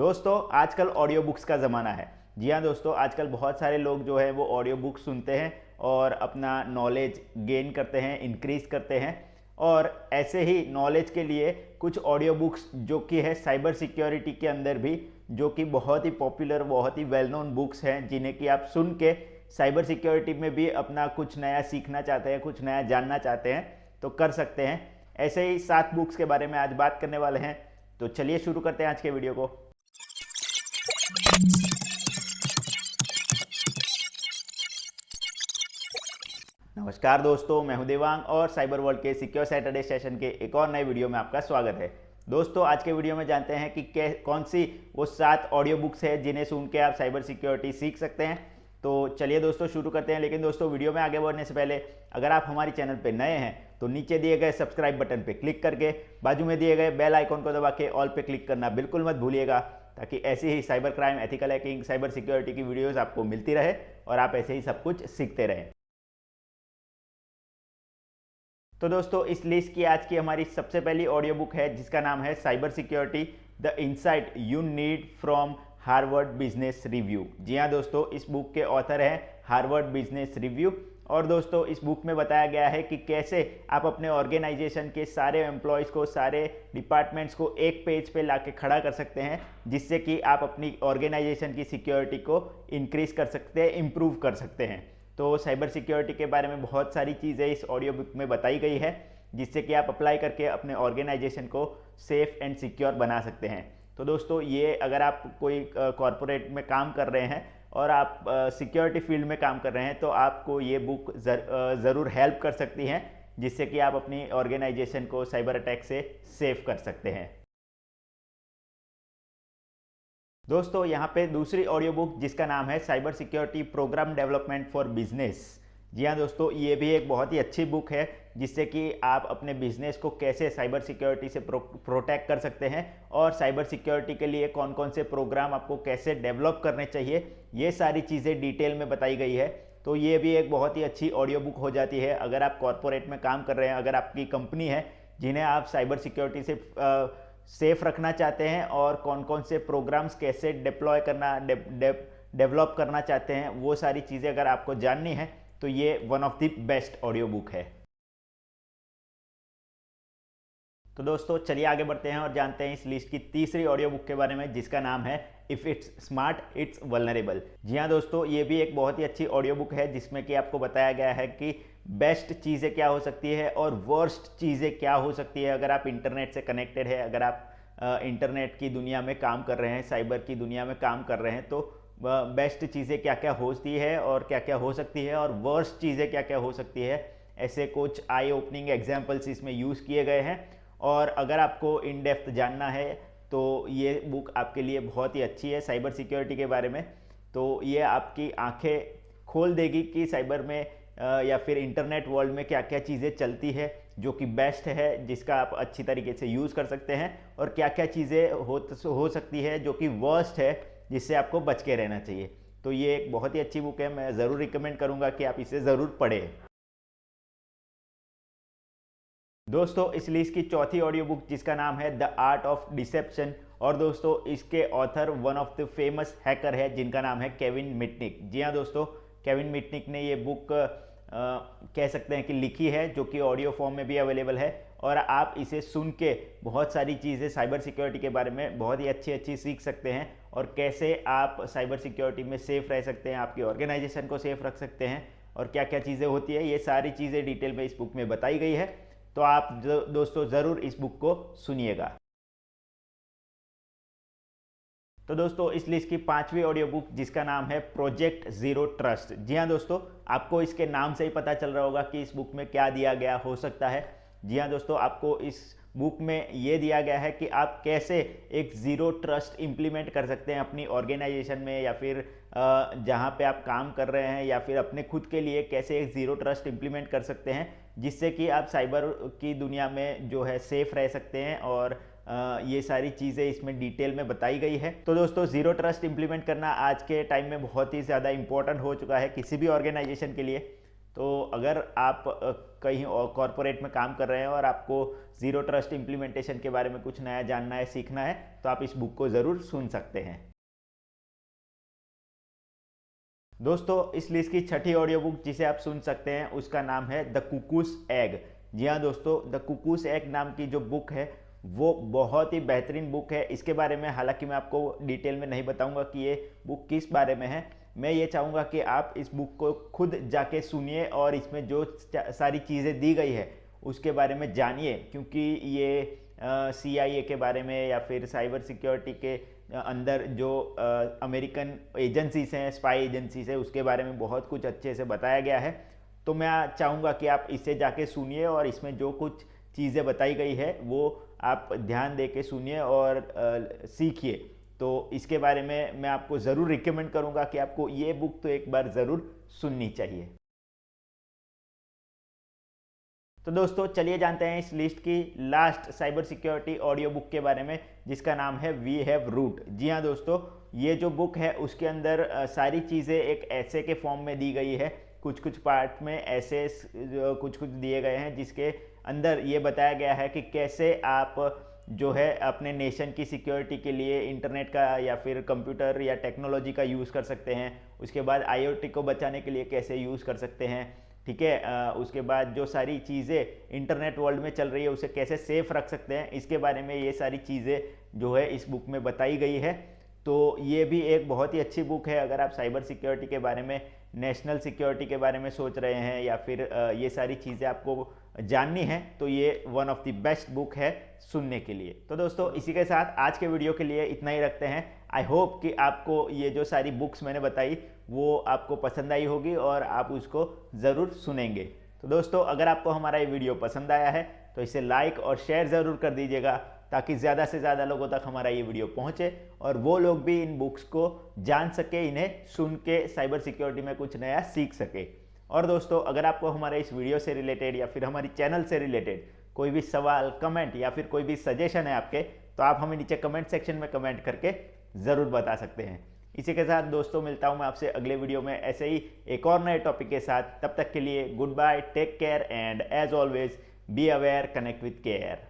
दोस्तों आजकल audio books का ज़माना है। जी हाँ दोस्तों, आजकल बहुत सारे लोग जो है वो ऑडियो बुक्स सुनते हैं और अपना नॉलेज गेन करते हैं, इंक्रीज करते हैं। और ऐसे ही नॉलेज के लिए कुछ ऑडियो बुक्स जो कि है साइबर सिक्योरिटी के अंदर भी, जो कि बहुत ही पॉपुलर, बहुत ही वेल नोन बुक्स हैं, जिन्हें कि आप सुन के साइबर सिक्योरिटी में भी अपना कुछ नया सीखना चाहते हैं, कुछ नया जानना चाहते हैं तो कर सकते हैं। ऐसे ही 7 बुक्स के बारे में आज बात करने वाले हैं। तो चलिए शुरू करते हैं आज के वीडियो को। नमस्कार दोस्तों, मैं हूं देवांग और साइबर वर्ल्ड के सिक्योर सैटरडे सेशन के एक और नए वीडियो में आपका स्वागत है। दोस्तों आज के वीडियो में जानते हैं कि कौन सी वो 7 ऑडियो बुक्स है जिन्हें सुन के आप साइबर सिक्योरिटी सीख सकते हैं। तो चलिए दोस्तों शुरू करते हैं। लेकिन दोस्तों वीडियो में आगे बढ़ने से पहले अगर आप हमारे चैनल पर नए हैं तो नीचे दिए गए सब्सक्राइब बटन पर क्लिक करके बाजू में दिए गए बेल आइकॉन को दबा के ऑल पे क्लिक करना बिल्कुल मत भूलिएगा, ताकि ऐसी ही cyber crime, ethical hacking, cyber security की वीडियोस आपको मिलती रहे और आप ऐसे ही सब कुछ सीखते रहें। तो दोस्तों इस लिस्ट की आज की हमारी सबसे पहली ऑडियो बुक है जिसका नाम है cyber security the insight you need from Harvard Business Review. जी हाँ दोस्तों, इस बुक के ऑथर हैं हार्वर्ड बिजनेस रिव्यू। और दोस्तों इस बुक में बताया गया है कि कैसे आप अपने ऑर्गेनाइजेशन के सारे एम्प्लॉयज़ को, सारे डिपार्टमेंट्स को एक पेज पे लाके खड़ा कर सकते हैं, जिससे कि आप अपनी ऑर्गेनाइजेशन की सिक्योरिटी को इंक्रीज कर सकते हैं, इम्प्रूव कर सकते हैं। तो साइबर सिक्योरिटी के बारे में बहुत सारी चीज़ें इस ऑडियो बुक में बताई गई है, जिससे कि आप अप्लाई करके अपने ऑर्गेनाइजेशन को सेफ एंड सिक्योर बना सकते हैं। तो दोस्तों ये अगर आप कोई कॉरपोरेट में काम कर रहे हैं और आप सिक्योरिटी फील्ड में काम कर रहे हैं तो आपको ये बुक ज़रूर हेल्प कर सकती हैं, जिससे कि आप अपनी ऑर्गेनाइजेशन को साइबर अटैक से सेफ कर सकते हैं। दोस्तों यहाँ पे दूसरी ऑडियो बुक जिसका नाम है cyber security program development for business. जी हाँ दोस्तों, ये भी एक बहुत ही अच्छी बुक है, जिससे कि आप अपने बिजनेस को कैसे साइबर सिक्योरिटी से प्रोटेक्ट कर सकते हैं और साइबर सिक्योरिटी के लिए कौन कौन से प्रोग्राम आपको कैसे डेवलप करने चाहिए, ये सारी चीज़ें डिटेल में बताई गई है। तो ये भी एक बहुत ही अच्छी ऑडियो बुक हो जाती है अगर आप कॉरपोरेट में काम कर रहे हैं, अगर आपकी कंपनी है जिन्हें आप साइबर सिक्योरिटी से सेफ रखना चाहते हैं और कौन कौन से प्रोग्राम्स कैसे डिप्लॉय करना, डेवलप करना चाहते हैं, वो सारी चीज़ें अगर आपको जाननी है तो ये one of the best audio book है। तो दोस्तों चलिए आगे बढ़ते हैं और जानते हैं इस लिस्ट की तीसरी ऑडियो बुक के बारे में, जिसका नाम है if it's smart it's vulnerable. जी हाँ दोस्तों, ये भी एक बहुत ही अच्छी ऑडियो बुक है जिसमें कि आपको बताया गया है कि बेस्ट चीज़ें क्या हो सकती है और वर्स्ट चीज़ें क्या हो सकती है अगर आप इंटरनेट से कनेक्टेड है, अगर आप इंटरनेट की दुनिया में काम कर रहे हैं, साइबर की दुनिया में काम कर रहे हैं, तो बेस्ट चीज़ें क्या क्या होती है और क्या क्या हो सकती है और वर्स्ट चीज़ें क्या क्या हो सकती है। ऐसे कुछ आई ओपनिंग एग्जाम्पल्स इसमें यूज़ किए गए हैं। और अगर आपको इन डेप्थ जानना है तो ये बुक आपके लिए बहुत ही अच्छी है साइबर सिक्योरिटी के बारे में। तो ये आपकी आंखें खोल देगी कि साइबर में या फिर इंटरनेट वर्ल्ड में क्या क्या चीज़ें चलती है जो कि बेस्ट है, जिसका आप अच्छी तरीके से यूज़ कर सकते हैं, और क्या क्या चीज़ें हो सकती है जो कि वर्स्ट है, जिससे आपको बच के रहना चाहिए। तो ये एक बहुत ही अच्छी बुक है, मैं ज़रूर रिकमेंड करूँगा कि आप इसे ज़रूर पढ़ें। दोस्तों इस लिस्ट की चौथी ऑडियो बुक जिसका नाम है द आर्ट ऑफ डिसेप्शन, और दोस्तों इसके author one of the famous hacker है जिनका नाम है केविन मिटनिक। जी हाँ दोस्तों, केविन मिटनिक ने ये बुक कह सकते हैं कि लिखी है, जो कि ऑडियो फॉर्म में भी अवेलेबल है, और आप इसे सुन के बहुत सारी चीज़ें साइबर सिक्योरिटी के बारे में बहुत ही अच्छी अच्छी सीख सकते हैं और कैसे आप साइबर सिक्योरिटी में सेफ रह सकते हैं, आपकी ऑर्गेनाइजेशन को सेफ रख सकते हैं और क्या क्या चीज़ें होती है, ये सारी चीज़ें डिटेल में इस बुक में बताई गई है। तो आप दोस्तों ज़रूर इस बुक को सुनिएगा। तो दोस्तों इस लिस्ट की 5वीं ऑडियो बुक जिसका नाम है प्रोजेक्ट ज़ीरो ट्रस्ट। जी हाँ दोस्तों, आपको इसके नाम से ही पता चल रहा होगा कि इस बुक में क्या दिया गया हो सकता है। जी हाँ दोस्तों, आपको इस बुक में ये दिया गया है कि आप कैसे एक ज़ीरो ट्रस्ट इम्प्लीमेंट कर सकते हैं अपनी ऑर्गेनाइजेशन में, या फिर जहाँ पे आप काम कर रहे हैं, या फिर अपने खुद के लिए कैसे एक ज़ीरो ट्रस्ट इम्प्लीमेंट कर सकते हैं, जिससे कि आप साइबर की दुनिया में जो है सेफ रह सकते हैं। और ये सारी चीज़ें इसमें डिटेल में बताई गई है। तो दोस्तों ज़ीरो ट्रस्ट इम्प्लीमेंट करना आज के टाइम में बहुत ही ज़्यादा इंपॉर्टेंट हो चुका है किसी भी ऑर्गेनाइजेशन के लिए। तो अगर आप कहीं और कॉरपोरेट में काम कर रहे हैं और आपको ज़ीरो ट्रस्ट इम्प्लीमेंटेशन के बारे में कुछ नया जानना है, सीखना है, तो आप इस बुक को ज़रूर सुन सकते हैं। दोस्तों, इस लिस्ट की छठी ऑडियो बुक जिसे आप सुन सकते हैं उसका नाम है द कुकूस एग। जी हाँ दोस्तों, द कुकूस एग नाम की जो बुक है वो बहुत ही बेहतरीन बुक है। इसके बारे में हालांकि मैं आपको डिटेल में नहीं बताऊंगा कि ये बुक किस बारे में है। मैं ये चाहूँगा कि आप इस बुक को खुद जाके सुनिए और इसमें जो सारी चीज़ें दी गई है उसके बारे में जानिए, क्योंकि ये CIA के बारे में या फिर साइबर सिक्योरिटी के अंदर जो अमेरिकन एजेंसीज हैं, स्पाई एजेंसीज है, उसके बारे में बहुत कुछ अच्छे से बताया गया है। तो मैं चाहूँगा कि आप इसे जाके सुनिए और इसमें जो कुछ चीज़ें बताई गई है वो आप ध्यान दे के सुनिए और सीखिए। तो इसके बारे में मैं आपको ज़रूर रिकमेंड करूँगा कि आपको ये बुक तो एक बार ज़रूर सुननी चाहिए। तो दोस्तों, चलिए जानते हैं इस लिस्ट की last cyber security audio book के बारे में, जिसका नाम है वी हैव रूट। जी हाँ दोस्तों, ये जो बुक है उसके अंदर सारी चीज़ें एक ऐसे के फॉर्म में दी गई है। कुछ कुछ पार्ट में ऐसे कुछ कुछ दिए गए हैं जिसके अंदर ये बताया गया है कि कैसे आप जो है अपने नेशन की सिक्योरिटी के लिए इंटरनेट का या फिर कंप्यूटर या टेक्नोलॉजी का यूज़ कर सकते हैं। उसके बाद IoT को बचाने के लिए कैसे यूज़ कर सकते हैं, ठीक है। उसके बाद जो सारी चीज़ें इंटरनेट वर्ल्ड में चल रही है उसे कैसे सेफ रख सकते हैं, इसके बारे में ये सारी चीज़ें जो है इस बुक में बताई गई है। तो ये भी एक बहुत ही अच्छी बुक है अगर आप साइबर सिक्योरिटी के बारे में, नेशनल सिक्योरिटी के बारे में सोच रहे हैं या फिर ये सारी चीज़ें आपको जाननी है, तो ये one of the best book है सुनने के लिए। तो दोस्तों, इसी के साथ आज के वीडियो के लिए इतना ही रखते हैं। आई होप कि आपको ये जो सारी बुक्स मैंने बताई वो आपको पसंद आई होगी और आप उसको ज़रूर सुनेंगे। तो दोस्तों, अगर आपको हमारा ये वीडियो पसंद आया है तो इसे लाइक और शेयर ज़रूर कर दीजिएगा, ताकि ज़्यादा से ज़्यादा लोगों तक हमारा ये वीडियो पहुँचे और वो लोग भी इन बुक्स को जान सके, इन्हें सुन के साइबर सिक्योरिटी में कुछ नया सीख सके। और दोस्तों, अगर आपको हमारे इस वीडियो से रिलेटेड या फिर हमारी चैनल से रिलेटेड कोई भी सवाल, कमेंट या फिर कोई भी सजेशन है आपके, तो आप हमें नीचे कमेंट सेक्शन में कमेंट करके ज़रूर बता सकते हैं। इसी के साथ दोस्तों, मिलता हूं मैं आपसे अगले वीडियो में ऐसे ही एक और नए टॉपिक के साथ। तब तक के लिए good bye, take care and as always be aware, connect with care.